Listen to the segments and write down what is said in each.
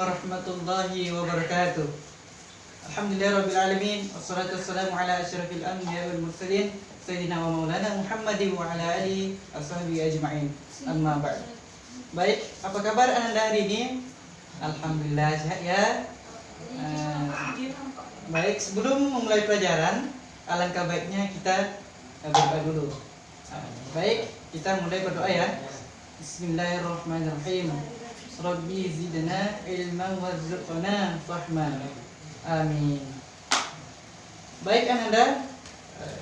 warahmatullahi wabarakatuh. Alhamdulillahirrabbilalamin. Wassalatu wassalamu ala asyrafil anbiya wal mursalin Sayyidina wa maulana Muhammadin wa ala alihi ashabihi ajma'in. Amma ba'd. Baik, apa kabar Anda hari ini? Alhamdulillah sehat ya. Baik, sebelum memulai pelajaran, alangkah baiknya kita berdoa dulu. Baik, kita mulai berdoa ya. Bismillahirrahmanirrahim. Rabbi zidna ilman warzuqna fahman. Amin. Ada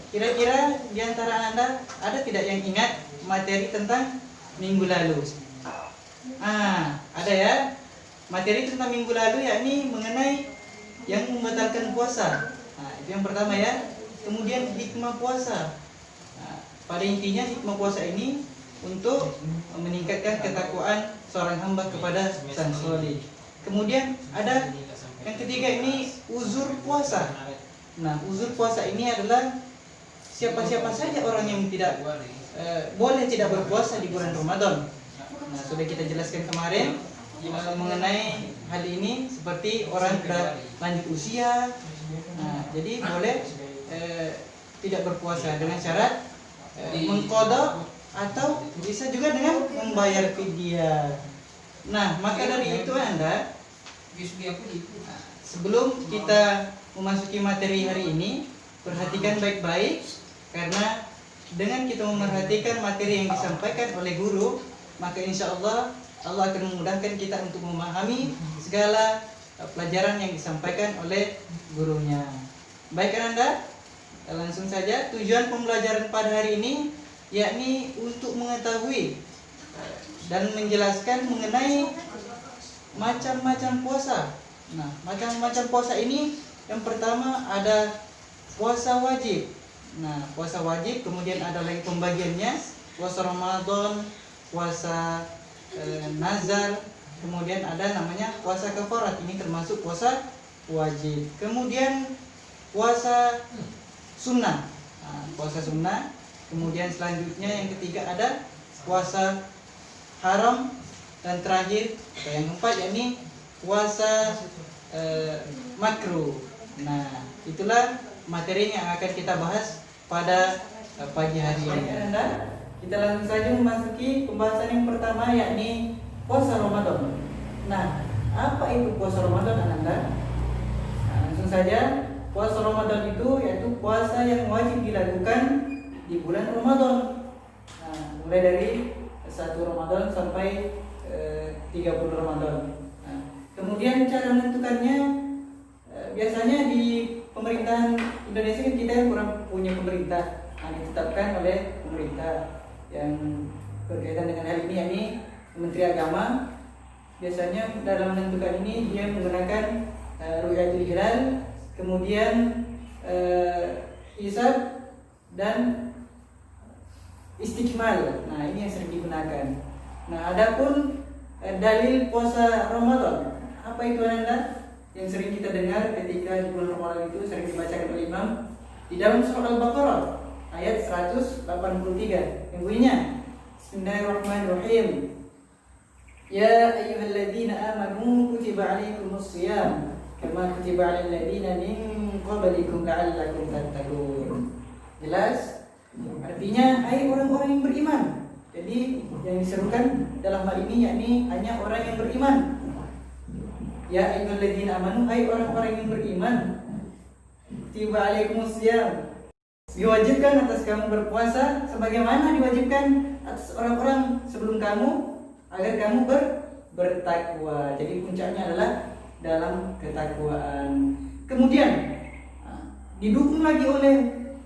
kira-kira di antara Anda ada tidak yang ingat materi tentang minggu lalu? Ada ya. Materi tentang minggu lalu yakni mengenai yang membatalkan puasa. Itu yang pertama ya. Kemudian hikmah puasa. Pada intinya hikmah puasa ini untuk meningkatkan ketakwaan seorang hamba kepada Sang Khalik. Kemudian ada yang ketiga ini uzur puasa. Uzur puasa ini adalah siapa-siapa saja orang yang tidak boleh tidak berpuasa di bulan Ramadan. Sudah kita jelaskan kemarin mengenai hal ini, seperti orang sudah lanjut usia, jadi boleh tidak berpuasa dengan syarat mengqadha atau bisa juga dengan membayar fidyah. Maka dari itu Anda, sebelum kita memasuki materi hari ini, perhatikan baik-baik, karena dengan kita memperhatikan materi yang disampaikan oleh guru, maka insya Allah Allah akan memudahkan kita untuk memahami segala pelajaran yang disampaikan oleh gurunya. Baik Anda, langsung saja. Tujuan pembelajaran pada hari ini yakni untuk mengetahui dan menjelaskan mengenai macam-macam puasa. Macam-macam puasa ini, yang pertama ada puasa wajib. Puasa wajib, kemudian ada lagi pembagiannya, puasa Ramadan, puasa nazar, kemudian ada namanya puasa kafarat. Ini termasuk puasa wajib. Kemudian puasa sunnah. Puasa sunnah. Kemudian selanjutnya yang ketiga ada puasa haram, dan terakhir atau yang keempat yakni puasa makruh. Itulah materi yang akan kita bahas pada pagi hari ini. Kita langsung saja memasuki pembahasan yang pertama, yakni puasa Ramadan. Apa itu puasa Ramadan Anda? Langsung saja, puasa Ramadan itu yaitu puasa yang wajib dilakukan di bulan Ramadan. Mulai dari 1 Ramadan sampai 30 Ramadan. Kemudian cara menentukannya, biasanya di pemerintahan Indonesia kita kurang punya pemerintah. Ditetapkan oleh pemerintah yang berkaitan dengan hal ini, yakni Menteri Agama. Biasanya dalam menentukan ini dia menggunakan ru'yatul hilal, kemudian hisab dan istikmal. Ini yang sering digunakan. Adapun dalil puasa Ramadan, apa itu Anda? Yang sering kita dengar ketika di bulan Ramadan itu sering dibacakan oleh imam di dalam surah Al-Baqarah ayat 183 yang bunyinya Bismillahirrahmanirrahim. Ya ayyuhalladzina amanu kutiba alaikumus shiyam kama kutiba alal ladzina min qablikum la'allakum tattaqun. Jelas? Artinya, hai orang-orang yang beriman. Jadi yang diserukan dalam hal ini yakni hanya orang yang beriman. Ya ayyuhalladzina amanu, hai orang-orang yang beriman. Kutiba alaikumus shiyam, diwajibkan atas kamu berpuasa sebagaimana diwajibkan atas orang-orang sebelum kamu, agar kamu bertakwa. Jadi puncaknya adalah dalam ketakwaan. Kemudian didukung lagi oleh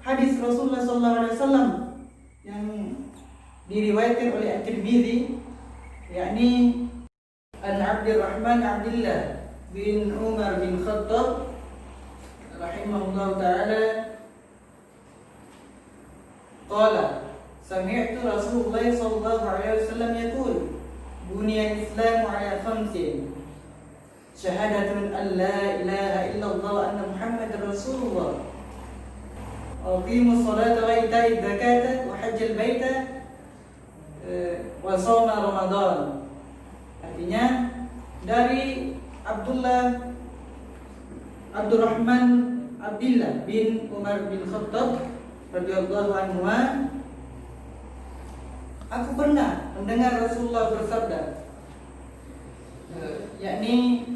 hadis Rasulullah SAW yang diriwayatkan oleh At-Tirmidzi, yakni an Abdurrahman Abdullah bin Umar bin Khattab rahimahullah ta'ala qala sami'tu Rasulullah sallallahu alaihi wasallam yaqul buniyal islamu ala khamsin syahadatun an la ilaha illallah wa anna muhammadar rasulullah aqimus salata wa ita'iz zakata wa hajjal baita wa shoma ramadan. Artinya dari Abdurrahman Abdillah bin Umar bin Khattab radhiyallahu anhu, aku pernah mendengar Rasulullah bersabda, yakni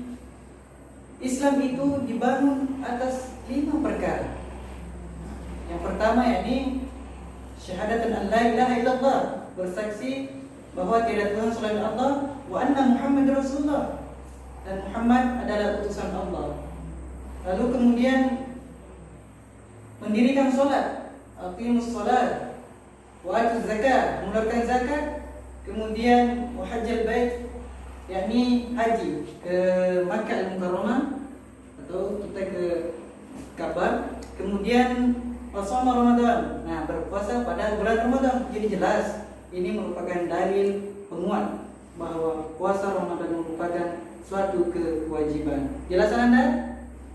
Islam itu dibangun atas 5 perkara. Yang pertama yakni syahadatan an la ilaha illallah, bersaksi bahwa tiada Tuhan selain Allah, wa anna Muhammad Rasulullah, dan Muhammad adalah utusan Allah. Lalu kemudian mendirikan solat, aqimus solat, wa atuz zakat, mengeluarkan zakat, kemudian wa hajjal bait, yakni haji ke Makkah Al-Mukarramah atau kita ke Ka'bah, kemudian shoma Ramadan, nah berpuasa pada bulan Ramadan. Jadi jelas ini merupakan dalil penguat bahwa puasa Ramadan merupakan suatu kewajiban. Jelasan Anda?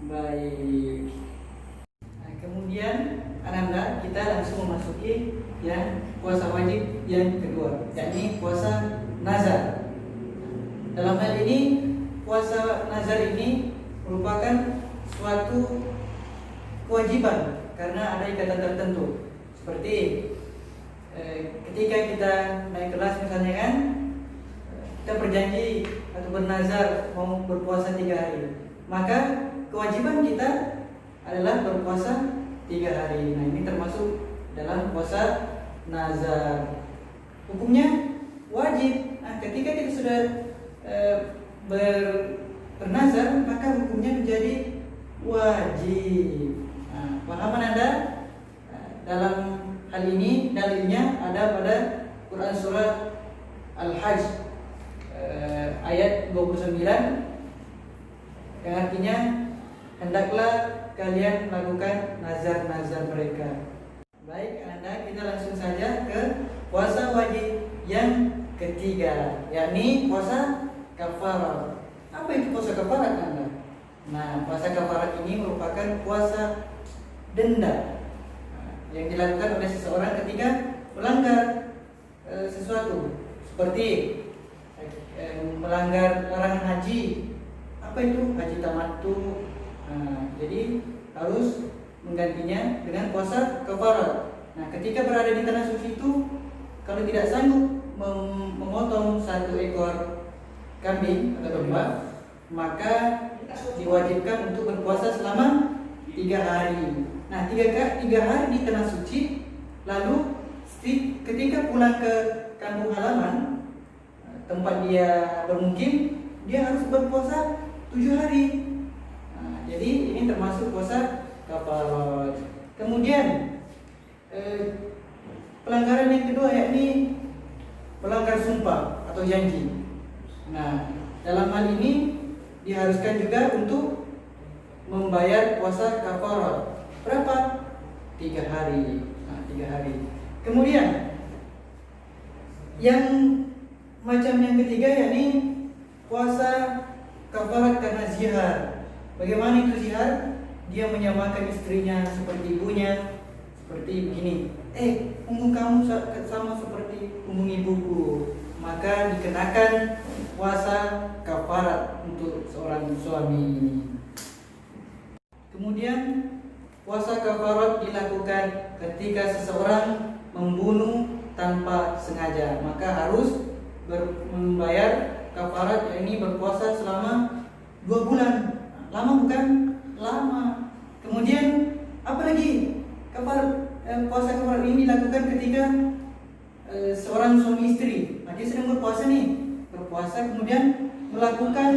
Baik. Nah, kemudian Ananda, kita langsung memasuki yang puasa wajib yang kedua, yakni puasa nazar. Dalam hal ini puasa nazar ini merupakan suatu kewajiban karena ada ikatan tertentu. Seperti ketika kita naik kelas misalnya kan, kita berjanji atau bernazar mau berpuasa 3 hari, maka kewajiban kita adalah berpuasa 3 hari. Nah, ini termasuk dalam puasa nazar. Hukumnya wajib. Nah, ketika kita sudah bernazar, maka hukumnya menjadi wajib. Nah, pahaman Anda? Dalam hal ini dalilnya ada pada Quran surah Al-Hajj ayat 29, yang artinya hendaklah kalian melakukan nazar-nazar mereka. Baik Anda, kita langsung saja ke puasa wajib yang ketiga, yakni puasa kafarat. Apa itu puasa kafarat Anda? Nah, puasa kafarat ini merupakan puasa denda yang dilakukan oleh seseorang ketika melanggar sesuatu, seperti melanggar larangan haji. Apa itu? Haji tamattu. Nah, jadi harus menggantinya dengan puasa kafarat. Nah, ketika berada di tanah suci itu, kalau tidak sanggup memotong 1 ekor kambing atau domba, maka diwajibkan untuk berpuasa selama 3 hari. Nah, 3 hari di tanah suci, lalu ketika pulang ke kampung halaman, tempat dia bermukim, dia harus berpuasa 7 hari. Nah, jadi ini termasuk puasa kafarat. Kemudian pelanggaran yang kedua yakni melanggar sumpah atau janji. Nah, dalam hal ini diharuskan juga untuk membayar puasa kafarat. Berapa? 3 hari. Nah, 3 hari. Kemudian yang macam yang ketiga yakni puasa kafarat karena zihar. Bagaimana itu zihar? Dia menyamakan istrinya seperti ibunya, seperti begini. Punggung kamu sama seperti punggung ibuku. Maka dikenakan puasa kafarat untuk seorang suami. Kemudian puasa kafarat dilakukan ketika seseorang membunuh tanpa sengaja, maka harus membayar kafarat, yakni berpuasa selama 2 bulan. Lama bukan? Lama. Kemudian apa lagi? Puasa kafarat ini dilakukan ketika seorang suami istri, dia sedang berpuasa kemudian melakukan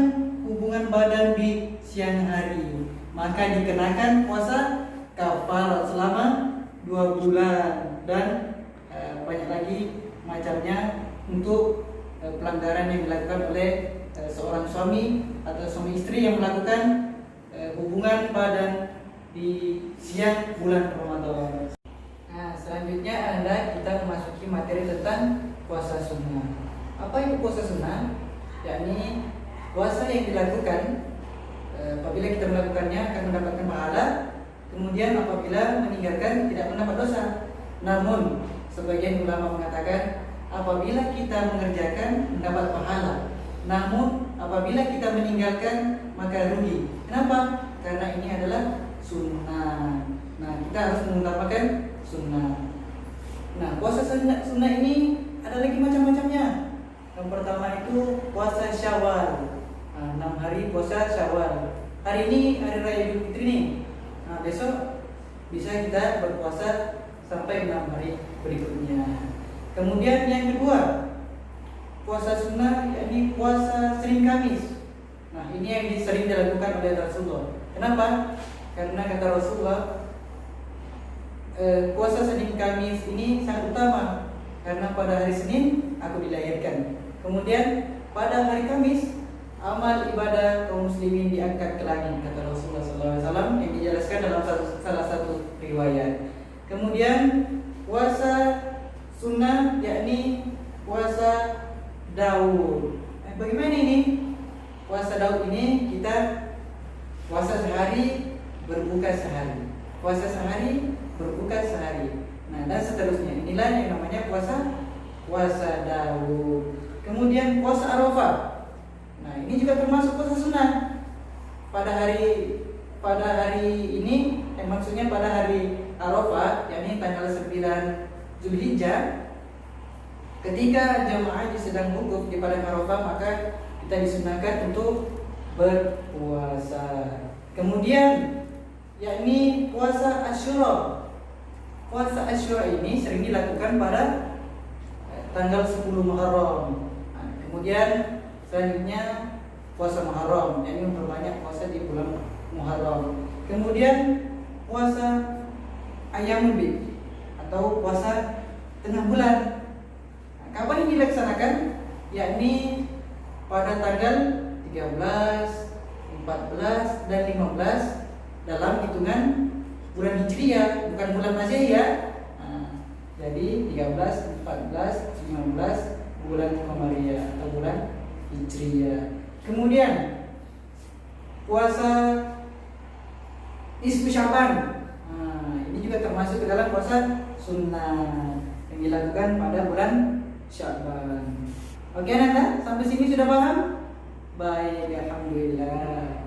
hubungan badan di siang hari, maka dikenakan puasa kafarat selama 2 bulan. Dan banyak lagi macamnya untuk pelanggaran yang dilakukan oleh seorang suami atau suami istri yang melakukan hubungan badan di siang bulan Ramadan. Nah, selanjutnya kita memasuki materi tentang puasa sunnah. Apa itu puasa sunnah? Yakni puasa yang dilakukan apabila kita melakukannya akan mendapatkan pahala, kemudian apabila meninggalkan tidak mendapat dosa. Namun sebagian ulama mengatakan apabila kita mengerjakan mendapat pahala, namun apabila kita meninggalkan maka rugi. Kenapa? Karena ini adalah sunnah. Nah, kita harus mengutamakan sunnah. Nah, puasa sunnah ini ada lagi macam-macamnya. Yang pertama itu puasa Syawal. 6 hari puasa Syawal. Hari ini hari raya Idul Fitri nih. Nah, besok bisa kita berpuasa sampai 6 hari berikutnya. Kemudian yang kedua, puasa sunnah yakni puasa Senin Kamis. Nah, ini yang sering dilakukan oleh Rasulullah. Kenapa? Karena kata Rasulullah, puasa Senin Kamis ini sangat utama karena pada hari Senin aku dilahirkan. Kemudian pada hari Kamis amal ibadah kaum muslimin diangkat ke langit, kata Rasulullah SAW yang dijelaskan dalam salah satu riwayat. Kemudian puasa sunnah yakni puasa Daud. Bagaimana ini? Puasa Daud ini kita puasa sehari, berbuka sehari. Puasa sehari, berbuka sehari. Nah, dan seterusnya. Inilah yang namanya puasa Daud. Kemudian puasa Arafah. Nah, ini juga termasuk puasa sunnah. Pada hari ini, maksudnya pada hari Arafah, yakni tanggal 9 Zulhijjah, ketika jamaah haji sedang wukuf di padang Arafah, maka kita disunahkan untuk berpuasa. Kemudian yakni puasa Asyura. Puasa Asyura ini sering dilakukan pada tanggal 10 Muharram. Nah, kemudian selanjutnya puasa Muharram, yakni memperbanyak puasa di bulan Muharram. Kemudian puasa Ayyamul Bid atau puasa tengah bulan. Nah, kapan ini dilaksanakan? Yakni pada tanggal 13, 14 dan 15 dalam hitungan bulan Hijriah, bukan bulan Masehi ya. Nah, jadi 13, 14, 15 bulan Qamariyah atau bulan Hijriah. Kemudian puasa Nisfu Sya'ban. Nah, ini juga termasuk ke dalam puasa sunnah yang dilakukan pada bulan Sya'ban. Oke Nanda, sampai sini sudah paham? Baik, alhamdulillah.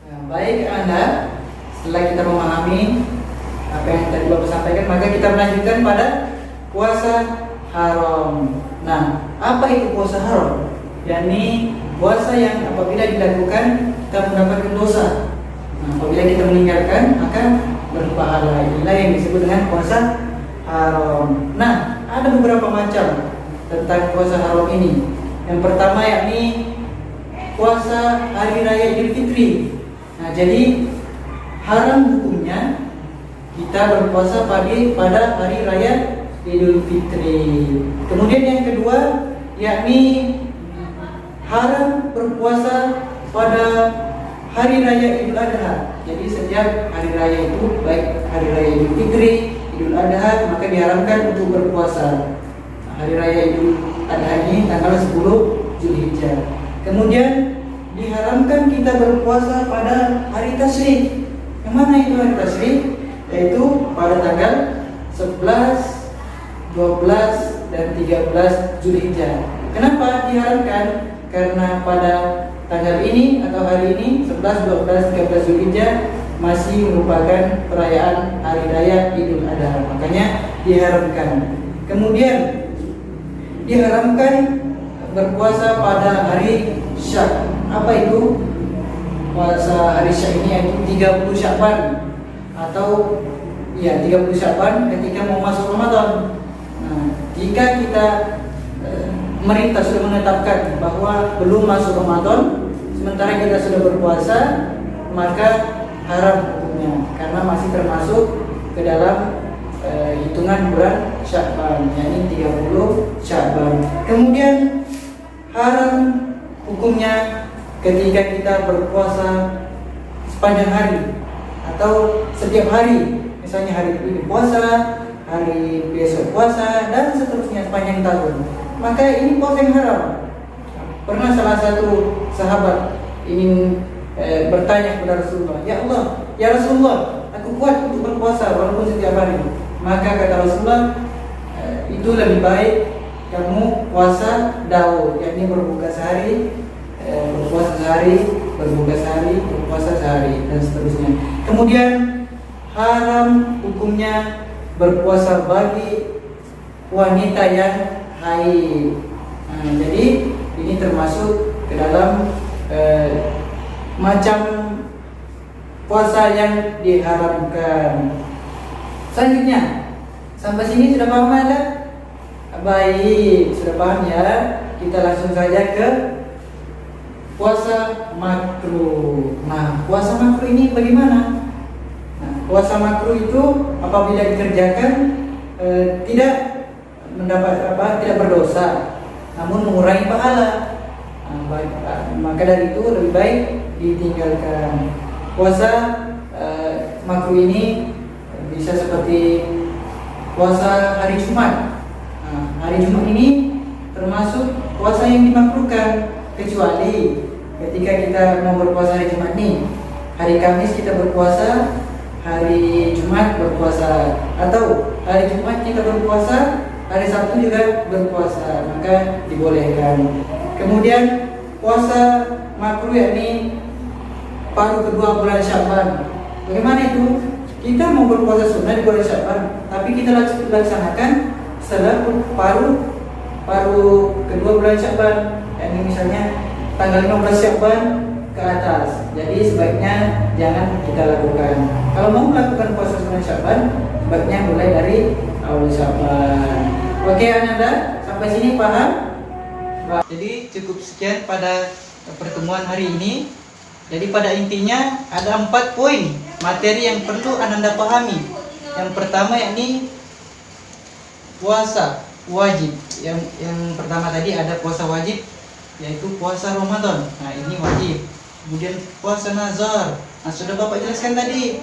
Nah, baik Anda, setelah kita memahami apa yang tadi Bapak sampaikan, maka kita melanjutkan pada puasa haram. Nah, apa itu puasa haram? Yakni puasa yang apabila dilakukan kita mendapatkan dosa. Nah, apabila kita meninggalkan maka berpahala. Inilah yang disebut dengan puasa haram. Nah, ada beberapa macam tentang puasa haram ini. Yang pertama yakni puasa hari raya Idul Fitri. Nah, jadi haram hukumnya kita berpuasa pada hari raya Idul Fitri. Kemudian yang kedua yakni haram berpuasa pada hari raya Idul Adha. Jadi setiap hari raya itu, baik hari raya Idul Fitri, Idul Adha, maka diharamkan untuk berpuasa. Hari raya Idul Adha ini tanggal 10 Zulhijjah. Kemudian diharamkan kita berpuasa pada hari Tasyrik. Yang mana itu hari Tasyrik? Yaitu pada tanggal 11, 12 dan 13 Zulhijjah. Kenapa diharamkan? Karena pada tanggal ini atau hari ini 11, 12, 13 Zulhijjah masih merupakan perayaan hari raya Idul Adha. Makanya diharamkan. Kemudian diharamkan berpuasa pada hari Syak. Apa itu? Puasa hari Syak ini yaitu 30 Sya'ban atau 30 Sya'ban ketika mau masuk Ramadan. Nah, jika kita pemerintah sudah menetapkan bahwa belum masuk Ramadan sementara kita sudah berpuasa, maka haram hukumnya karena masih termasuk ke dalam hitungan bulan Sya'ban, yakni 30 Sya'ban. Kemudian haram hukumnya ketika kita berpuasa sepanjang hari atau setiap hari, misalnya hari ini puasa, hari besok puasa dan seterusnya sepanjang tahun. Maka ini puasa yang haram. Pernah salah satu sahabat ingin bertanya kepada Rasulullah, "Ya Allah, ya Rasulullah, aku kuat untuk berpuasa walaupun setiap hari." Maka kata Rasulullah, itu lebih baik kamu puasa Daud, yakni berbuka sehari, berpuasa sehari, berbuka sehari, berpuasa sehari, dan seterusnya. Kemudian haram hukumnya berpuasa bagi wanita yang haid. Jadi ini termasuk ke dalam macam puasa yang diharamkan. Selanjutnya, sampai sini sudah paham Anda? Baik, sudah paham ya. Kita langsung saja ke puasa makruh. Nah, puasa makruh ini bagaimana? Nah, puasa makruh itu apabila dikerjakan tidak mendapat tidak berdosa, namun mengurangi pahala. Maka dari itu lebih baik ditinggalkan. Puasa makruh ini bisa seperti puasa hari Jumat. Hari Jumat ini termasuk puasa yang dimakruhkan, kecuali ketika kita mau berpuasa hari Jumat ini, hari Kamis kita berpuasa, hari Jumat berpuasa, atau hari Jumat kita berpuasa, hari Sabtu juga berpuasa, maka dibolehkan. Kemudian puasa makruh yakni paruh kedua bulan Sya'ban. Bagaimana itu? Kita mau berpuasa sunnah di bulan Sya'ban, tapi kita laksanakan setelah paruh kedua bulan Sya'ban, yakni misalnya tanggal 15 Sya'ban ke atas. Jadi sebaiknya jangan kita lakukan. Kalau mau melakukan puasa sunnah Sya'ban, sebaiknya mulai dari awal Sya'ban. Oke Ananda, sampai sini paham? Jadi cukup sekian pada pertemuan hari ini. Jadi pada intinya ada 4 poin materi yang perlu Ananda pahami. Yang pertama yakni puasa wajib. Yang pertama tadi ada puasa wajib, yaitu puasa Ramadan. Nah, ini wajib. Kemudian puasa nazar. Nah, sudah Bapak jelaskan tadi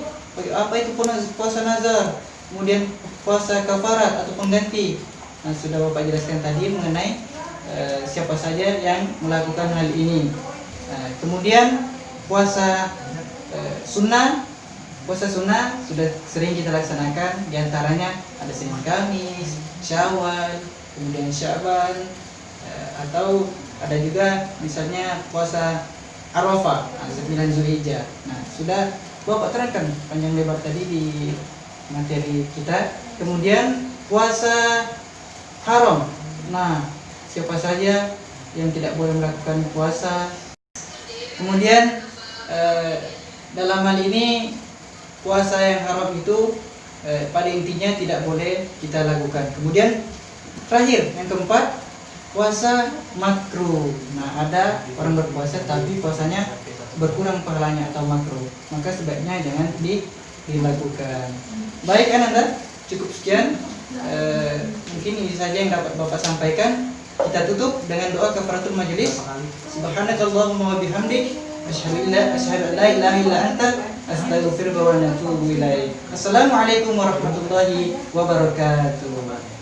apa itu puasa nazar. Kemudian puasa kafarat atau pengganti. Nah, sudah Bapak jelaskan tadi mengenai siapa saja yang melakukan hal ini. Nah, kemudian puasa sunnah. Puasa sunnah sudah sering kita laksanakan. Di antaranya ada Senin Kamis, Syawal, kemudian Sya'ban, atau ada juga misalnya puasa Arafah, 9 Zulhijjah. Nah, sudah Bapak terangkan panjang lebar tadi di materi kita. Kemudian puasa haram. Nah, siapa saja yang tidak boleh melakukan puasa. Kemudian dalam hal ini puasa yang haram itu pada intinya tidak boleh kita lakukan. Kemudian terakhir yang keempat, puasa makruh. Nah, ada orang berpuasa tapi puasanya berkurang pahalanya atau makruh, maka sebaiknya jangan dilakukan. Baik Ananda, cukup sekian. Mungkin ini saja yang dapat Bapak sampaikan. Kita tutup dengan doa kafaratul majelis. Subhanakallahumma wa bihamdik, asyhadu an la ilaha illa anta, astaghfiruka wa atubu ilaik. Assalamualaikum warahmatullahi wabarakatuh.